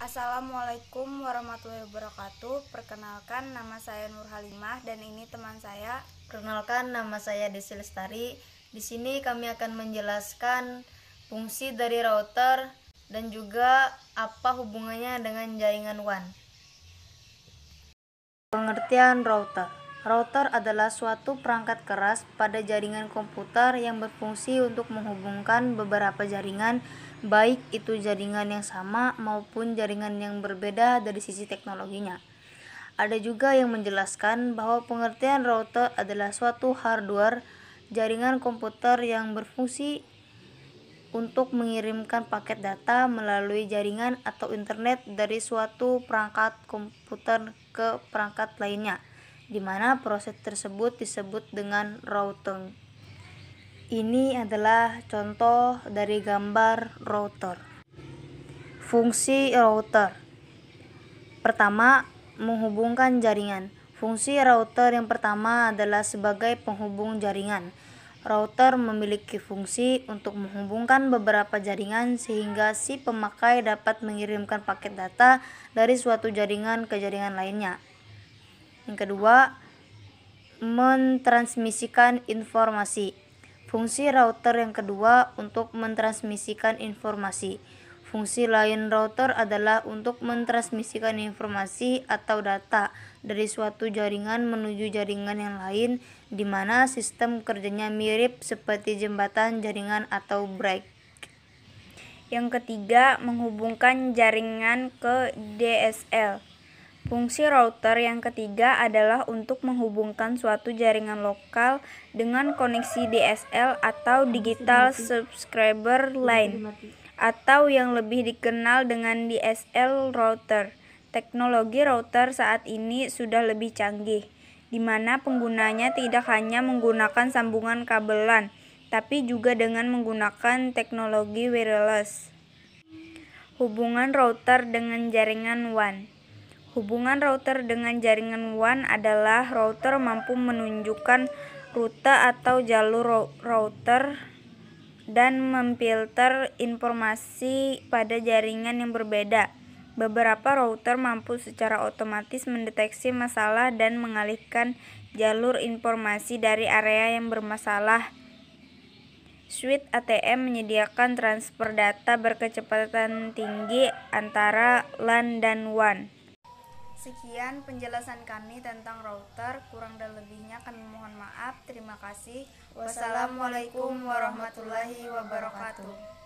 Assalamualaikum warahmatullahi wabarakatuh. Perkenalkan, nama saya Nur Halimah dan ini teman saya. Perkenalkan, nama saya Desi Lestari. Di sini kami akan menjelaskan fungsi dari router dan juga apa hubungannya dengan jaringan WAN. Pengertian router. Router adalah suatu perangkat keras pada jaringan komputer yang berfungsi untuk menghubungkan beberapa jaringan, baik itu jaringan yang sama maupun jaringan yang berbeda dari sisi teknologinya. Ada juga yang menjelaskan bahwa pengertian router adalah suatu hardware jaringan komputer yang berfungsi untuk mengirimkan paket data melalui jaringan atau internet dari suatu perangkat komputer ke perangkat lainnya, di mana proses tersebut disebut dengan routing. Ini adalah contoh dari gambar router. Fungsi router. Pertama, menghubungkan jaringan. Fungsi router yang pertama adalah sebagai penghubung jaringan. Router memiliki fungsi untuk menghubungkan beberapa jaringan sehingga si pemakai dapat mengirimkan paket data dari suatu jaringan ke jaringan lainnya. Yang kedua, mentransmisikan informasi. Fungsi router yang kedua untuk mentransmisikan informasi. Fungsi lain router adalah untuk mentransmisikan informasi atau data dari suatu jaringan menuju jaringan yang lain, di mana sistem kerjanya mirip seperti jembatan jaringan atau break. Yang ketiga, menghubungkan jaringan ke DSL. Fungsi router yang ketiga adalah untuk menghubungkan suatu jaringan lokal dengan koneksi DSL atau Digital Subscriber Line, atau yang lebih dikenal dengan DSL router. Teknologi router saat ini sudah lebih canggih, di mana penggunanya tidak hanya menggunakan sambungan kabelan, tapi juga dengan menggunakan teknologi wireless. Hubungan router dengan jaringan WAN. Hubungan router dengan jaringan WAN adalah router mampu menunjukkan rute atau jalur router dan memfilter informasi pada jaringan yang berbeda. Beberapa router mampu secara otomatis mendeteksi masalah dan mengalihkan jalur informasi dari area yang bermasalah. Switch ATM menyediakan transfer data berkecepatan tinggi antara LAN dan WAN. Sekian penjelasan kami tentang router, kurang dan lebihnya kami mohon maaf. Terima kasih. Wassalamualaikum warahmatullahi wabarakatuh.